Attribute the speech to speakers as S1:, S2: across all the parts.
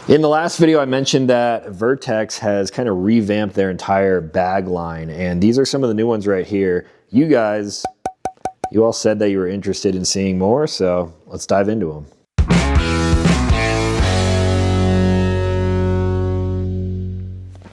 S1: In the last video, I mentioned that Vertx has kind of revamped their entire bag line, and these are some of the new ones right here. You all said that you were interested in seeing more, so let's dive into them.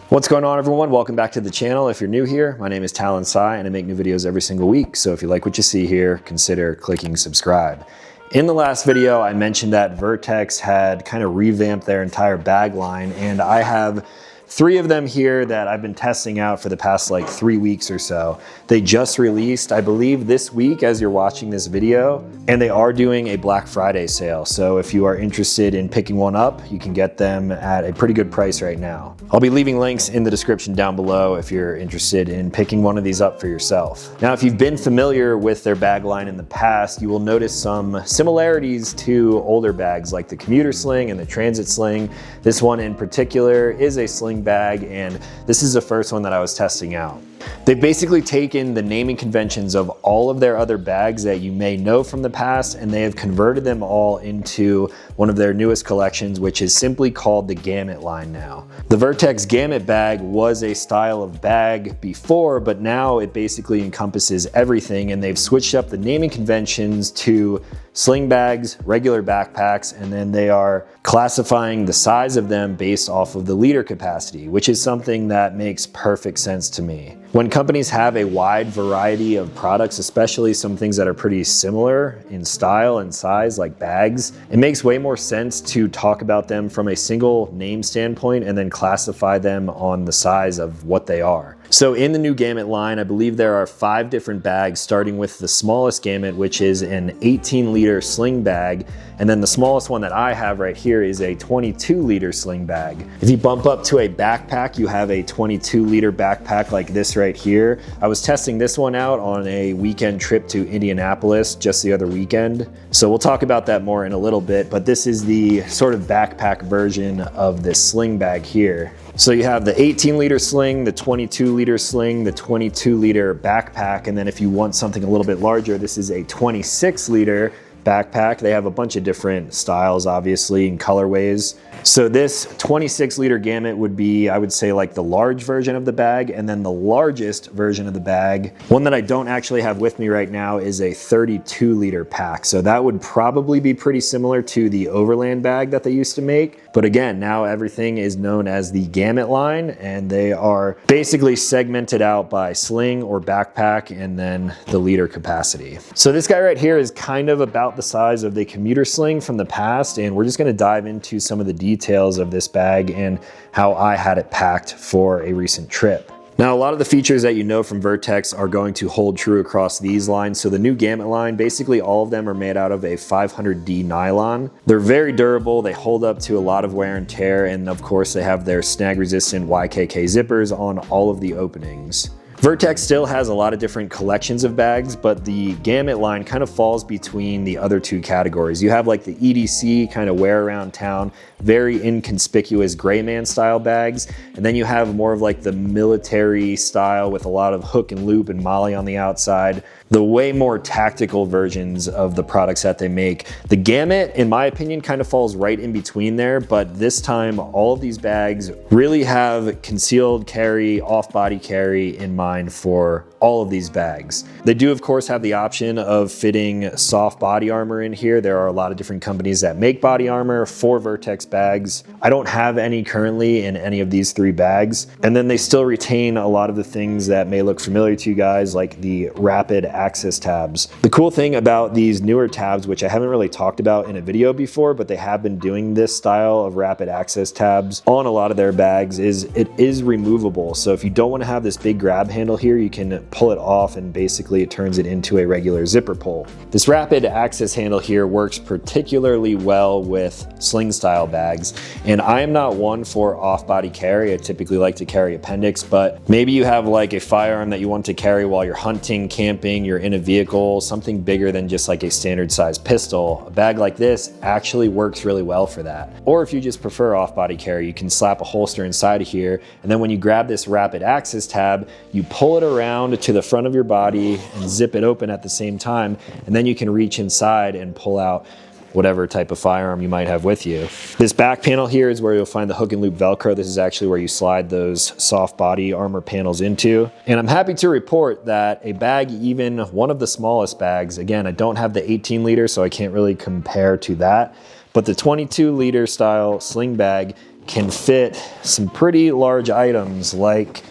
S1: What's going on, everyone? Welcome back to the channel. If you're new here, my name is Talon and I make new videos every single week. So if you like what you see here, consider clicking subscribe. In the last video, I mentioned that Vertx had kind of revamped their entire bag line, and I have 3 of them here that I've been testing out for the past like 3 weeks or so. They just released, I believe, this week as you're watching this video, and they are doing a Black Friday sale. So if you are interested in picking one up, you can get them at a pretty good price right now. I'll be leaving links in the description down below if you're interested in picking one of these up for yourself. Now, if you've been familiar with their bag line in the past, you will notice some similarities to older bags like the commuter sling and the transit sling. This one in particular is a sling bag, and this is the first one that I was testing out. They've basically taken the naming conventions of all of their other bags that you may know from the past, and they have converted them all into one of their newest collections, which is simply called the Gamut line now. The Vertx Gamut bag was a style of bag before, but now it basically encompasses everything, and they've switched up the naming conventions to sling bags, regular backpacks, and then they are classifying the size of them based off of the liter capacity, which is something that makes perfect sense to me. When companies have a wide variety of products, especially some things that are pretty similar in style and size like bags, it makes way more sense to talk about them from a single name standpoint and then classify them on the size of what they are. So in the new Gamut line, I believe there are 5 different bags, starting with the smallest Gamut, which is an 18-liter sling bag. And then the smallest one that I have right here is a 22-liter sling bag. If you bump up to a backpack, you have a 22-liter backpack like this right here. I was testing this one out on a weekend trip to Indianapolis just the other weekend. So we'll talk about that more in a little bit, but this is the sort of backpack version of this sling bag here. So you have the 18-liter sling, the 22-liter sling, the 22-liter backpack, and then if you want something a little bit larger, this is a 26-liter backpack. They have a bunch of different styles, obviously, and colorways. So this 26-liter Gamut would be, I would say, like the large version of the bag, and then the largest version of the bag, one that I don't actually have with me right now, is a 32-liter pack. So that would probably be pretty similar to the Overland bag that they used to make. But again, now everything is known as the Gamut line, and they are basically segmented out by sling or backpack and then the liter capacity. So this guy right here is kind of about the size of the commuter sling from the past, and we're just gonna dive into some of the details of this bag and how I had it packed for a recent trip. Now, a lot of the features that you know from Vertx are going to hold true across these lines. So the new Gamut line, basically all of them are made out of a 500D nylon. They're very durable, they hold up to a lot of wear and tear, and of course they have their snag resistant YKK zippers on all of the openings. Vertx still has a lot of different collections of bags, but the Gamut line kind of falls between the other 2 categories. You have like the EDC kind of wear around town, very inconspicuous gray man style bags, and then you have more of like the military style with a lot of hook and loop and molly on the outside, the way more tactical versions of the products that they make. The Gamut, in my opinion, kind of falls right in between there, but this time all of these bags really have concealed carry, off-body carry in mind for all of these bags. They do, of course, have the option of fitting soft body armor in here. There are a lot of different companies that make body armor for Vertx bags. I don't have any currently in any of these 3 bags. And then they still retain a lot of the things that may look familiar to you guys, like the rapid access tabs. The cool thing about these newer tabs, which I haven't really talked about in a video before, but they have been doing this style of rapid access tabs on a lot of their bags, is it is removable. So if you don't want to have this big grab handle here, you can pull it off and basically it turns it into a regular zipper pull. This rapid access handle here works particularly well with sling style bags, and I am not one for off-body carry. I typically like to carry appendix, but maybe you have like a firearm that you want to carry while you're hunting, camping, you're in a vehicle, something bigger than just like a standard size pistol. A bag like this actually works really well for that. Or if you just prefer off-body carry, you can slap a holster inside of here, and then when you grab this rapid access tab, you pull it around to the front of your body and zip it open at the same time, and then you can reach inside and pull out whatever type of firearm you might have with you. This back panel here is where you'll find the hook and loop Velcro. This is actually where you slide those soft body armor panels into. And I'm happy to report that a bag, even one of the smallest bags, again, I don't have the 18 liter, so I can't really compare to that, but the 22 liter style sling bag can fit some pretty large items like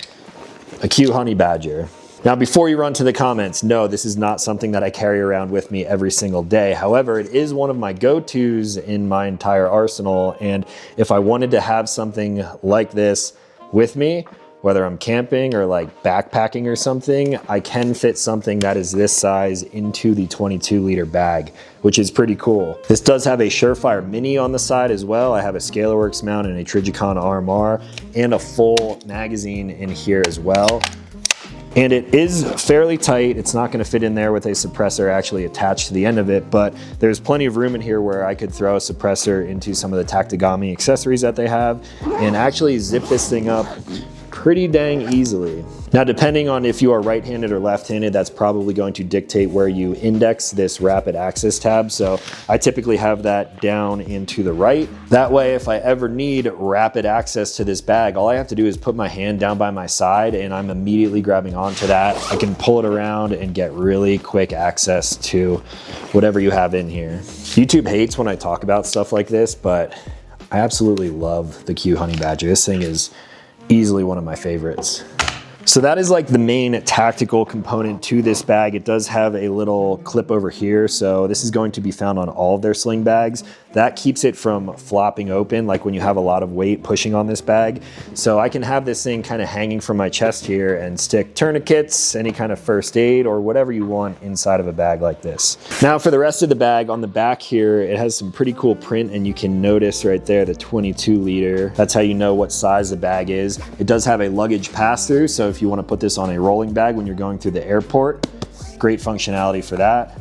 S1: a cute honey badger. Now, before you run to the comments, no, this is not something that I carry around with me every single day. However, it is one of my go-tos in my entire arsenal. And if I wanted to have something like this with me, whether I'm camping or like backpacking or something, I can fit something that is this size into the 22 liter bag, which is pretty cool. This does have a Surefire Mini on the side as well. I have a ScalarWorks mount and a Trijicon RMR and a full magazine in here as well. And it is fairly tight. It's not gonna fit in there with a suppressor actually attached to the end of it, but there's plenty of room in here where I could throw a suppressor into some of the Tactigami accessories that they have and actually zip this thing up pretty dang easily. Now, depending on if you are right-handed or left-handed, that's probably going to dictate where you index this rapid access tab. So I typically have that down into the right. That way, if I ever need rapid access to this bag, all I have to do is put my hand down by my side and I'm immediately grabbing onto that. I can pull it around and get really quick access to whatever you have in here. YouTube hates when I talk about stuff like this, but I absolutely love the Q Honey Badger. This thing is easily one of my favorites. So that is like the main tactical component to this bag. It does have a little clip over here. So this is going to be found on all of their sling bags. That keeps it from flopping open, like when you have a lot of weight pushing on this bag. So I can have this thing kind of hanging from my chest here and stick tourniquets, any kind of first aid, or whatever you want inside of a bag like this. Now for the rest of the bag, on the back here, it has some pretty cool print, and you can notice right there the 22 liter. That's how you know what size the bag is. It does have a luggage pass-through, so if you want to put this on a rolling bag when you're going through the airport, great functionality for that.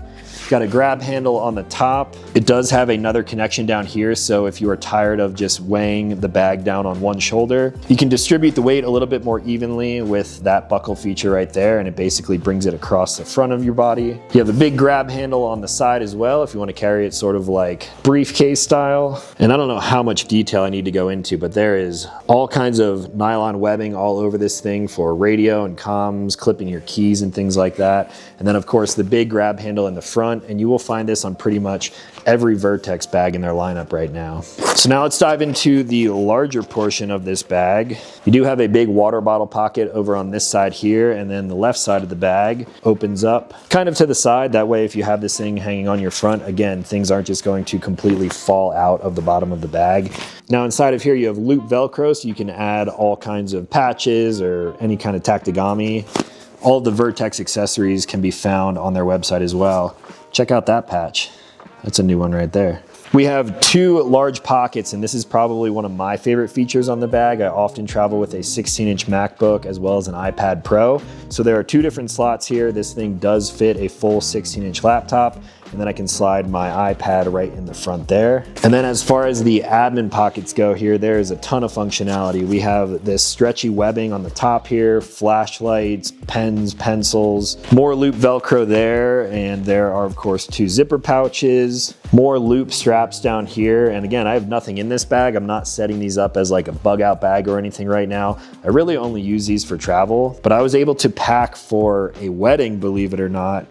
S1: Got a grab handle on the top. It does have another connection down here, so if you are tired of just weighing the bag down on one shoulder, you can distribute the weight a little bit more evenly with that buckle feature right there, and it basically brings it across the front of your body. You have a big grab handle on the side as well if you want to carry it sort of like briefcase style. And I don't know how much detail I need to go into, but there is all kinds of nylon webbing all over this thing for radio and comms, clipping your keys and things like that. And then of course the big grab handle in the front, and you will find this on pretty much every Vertx bag in their lineup right now. So now let's dive into the larger portion of this bag. You do have a big water bottle pocket over on this side here, and then the left side of the bag opens up kind of to the side. That way, if you have this thing hanging on your front, again, things aren't just going to completely fall out of the bottom of the bag. Now inside of here, you have loop Velcro, so you can add all kinds of patches or any kind of Tactigami. All of the Vertx accessories can be found on their website as well. Check out that patch. That's a new one right there. We have two large pockets, and this is probably one of my favorite features on the bag. I often travel with a 16-inch MacBook as well as an iPad Pro. So there are two different slots here. This thing does fit a full 16-inch laptop, and then I can slide my iPad right in the front there. And then as far as the admin pockets go here, there is a ton of functionality. We have this stretchy webbing on the top here, flashlights, pens, pencils, more loop Velcro there, and there are of course two zipper pouches, more loop straps down here. And again, I have nothing in this bag. I'm not setting these up as like a bug out bag or anything right now. I really only use these for travel, but I was able to pack for a wedding, believe it or not,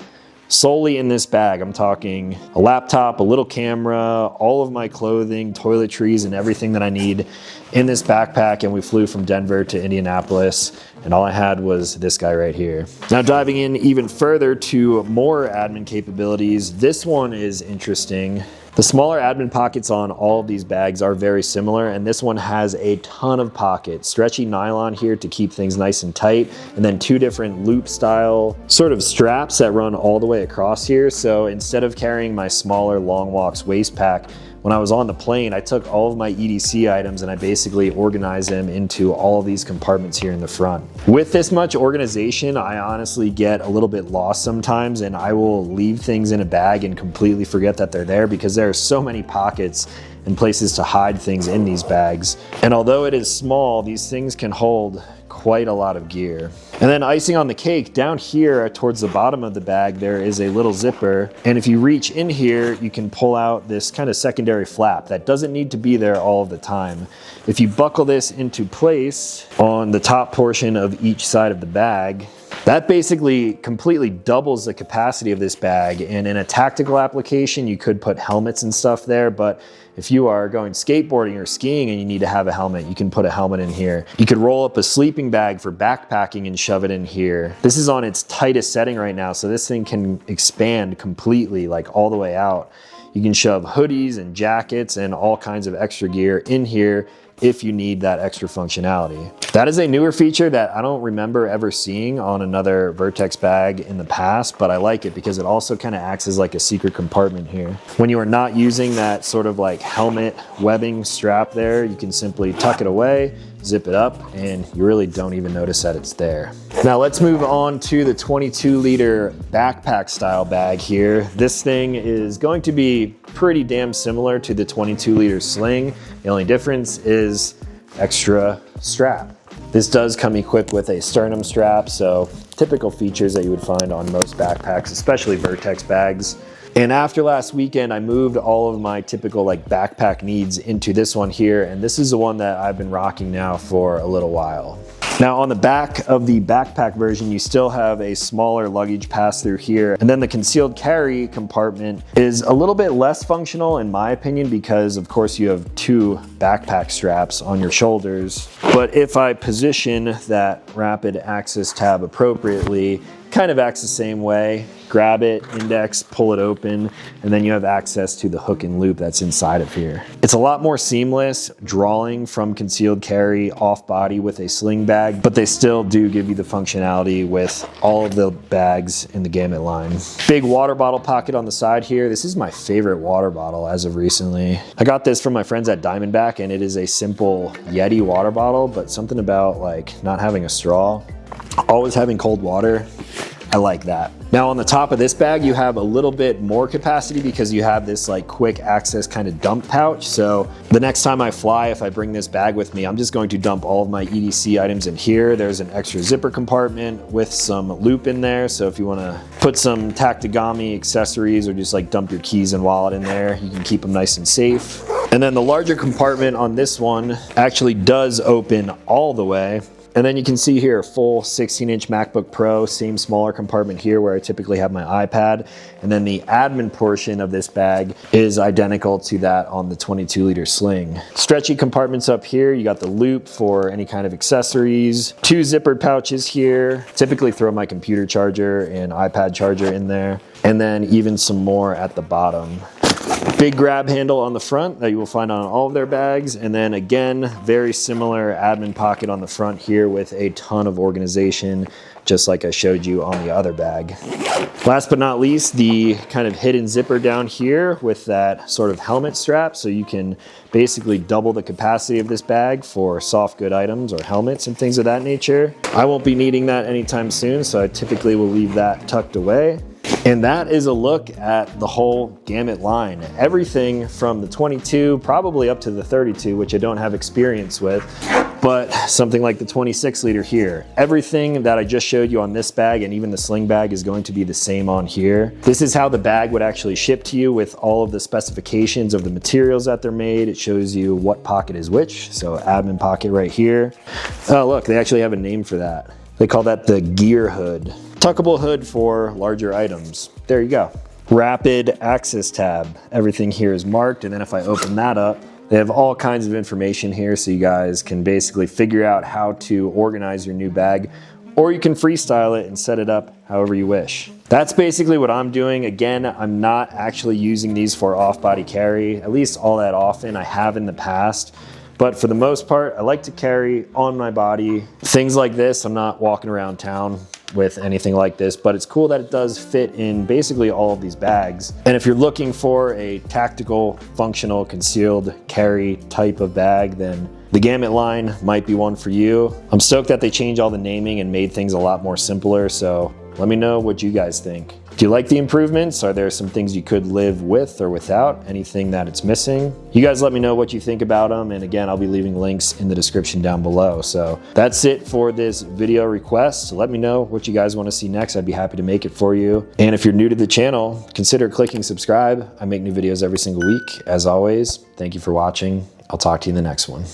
S1: solely in this bag. I'm talking a laptop, a little camera, all of my clothing, toiletries, and everything that I need in this backpack. And we flew from Denver to Indianapolis, and all I had was this guy right here. Now diving in even further to more admin capabilities, this one is interesting. The smaller admin pockets on all of these bags are very similar, and this one has a ton of pockets. Stretchy nylon here to keep things nice and tight, and then two different loop style sort of straps that run all the way across here. So instead of carrying my smaller Long Walks waist pack, when I was on the plane, I took all of my EDC items and I basically organized them into all of these compartments here in the front. With this much organization, I honestly get a little bit lost sometimes, and I will leave things in a bag and completely forget that they're there because there are so many pockets and places to hide things in these bags. And although it is small, these things can hold quite a lot of gear. And then icing on the cake, down here towards the bottom of the bag, there is a little zipper. And if you reach in here, you can pull out this kind of secondary flap that doesn't need to be there all of the time. If you buckle this into place on the top portion of each side of the bag, that basically completely doubles the capacity of this bag. And in a tactical application, you could put helmets and stuff there, but if you are going skateboarding or skiing and you need to have a helmet, you can put a helmet in here. You could roll up a sleeping bag for backpacking and shove it in here. This is on its tightest setting right now, so this thing can expand completely, like all the way out. You can shove hoodies and jackets and all kinds of extra gear in here if you need that extra functionality. That is a newer feature that I don't remember ever seeing on another Vertx bag in the past, but I like it because it also kind of acts as like a secret compartment here. When you are not using that sort of like helmet webbing strap there, you can simply tuck it away, zip it up, and you really don't even notice that it's there. Now let's move on to the 22-liter backpack style bag here. This thing is going to be pretty damn similar to the 22-liter Sling. The only difference is extra strap. This does come equipped with a sternum strap, so typical features that you would find on most backpacks, especially Vertx bags. And after last weekend, I moved all of my typical like backpack needs into this one here, and this is the one that I've been rocking now for a little while. Now on the back of the backpack version, you still have a smaller luggage pass through here. And then the concealed carry compartment is a little bit less functional in my opinion, because of course you have two backpack straps on your shoulders. But if I position that rapid access tab appropriately, kind of acts the same way. Grab it, index, pull it open, and then you have access to the hook and loop that's inside of here. It's a lot more seamless drawing from concealed carry off body with a sling bag, but they still do give you the functionality with all of the bags in the Gamut line. Big water bottle pocket on the side here. This is my favorite water bottle as of recently. I got this from my friends at Diamondback, and it is a simple Yeti water bottle, but something about like not having a straw, always having cold water, I like that. Now on the top of this bag, you have a little bit more capacity because you have this like quick access kind of dump pouch. So the next time I fly, if I bring this bag with me, I'm just going to dump all of my EDC items in here. There's an extra zipper compartment with some loop in there. So if you want to put some tactigami accessories or just like dump your keys and wallet in there, you can keep them nice and safe. And then the larger compartment on this one actually does open all the way. And then you can see here, full 16-inch MacBook Pro, same smaller compartment here where I typically have my iPad. And then the admin portion of this bag is identical to that on the 22-liter Sling. Stretchy compartments up here. You got the loop for any kind of accessories. Two zippered pouches here. Typically throw my computer charger and iPad charger in there. And then even some more at the bottom. Big grab handle on the front that you will find on all of their bags. And then again, very similar admin pocket on the front here with a ton of organization, just like I showed you on the other bag. Last but not least, the kind of hidden zipper down here with that sort of helmet strap. So you can basically double the capacity of this bag for soft good items or helmets and things of that nature. I won't be needing that anytime soon, so I typically will leave that tucked away. And that is a look at the whole Gamut line. Everything from the 22, probably up to the 32, which I don't have experience with, but something like the 26-liter here. Everything that I just showed you on this bag and even the Sling bag is going to be the same on here. This is how the bag would actually ship to you with all of the specifications of the materials that they're made. It shows you what pocket is which. So admin pocket right here. Oh, look, they actually have a name for that. They call that the gear hood. Tuckable hood for larger items. There you go. Rapid access tab. Everything here is marked, and then if I open that up, they have all kinds of information here so you guys can basically figure out how to organize your new bag, or you can freestyle it and set it up however you wish. That's basically what I'm doing. Again, I'm not actually using these for off-body carry, at least all that often. I have in the past. But for the most part, I like to carry on my body. Things like this, I'm not walking around town with anything like this, but it's cool that it does fit in basically all of these bags. And if you're looking for a tactical, functional, concealed carry type of bag, then the Gamut line might be one for you. I'm stoked that they changed all the naming and made things a lot more simpler, so let me know what you guys think. Do you like the improvements? Are there some things you could live with or without? Anything that it's missing? You guys let me know what you think about them. And again, I'll be leaving links in the description down below. So that's it for this video request. Let me know what you guys want to see next. I'd be happy to make it for you. And if you're new to the channel, consider clicking subscribe. I make new videos every single week. As always, thank you for watching. I'll talk to you in the next one.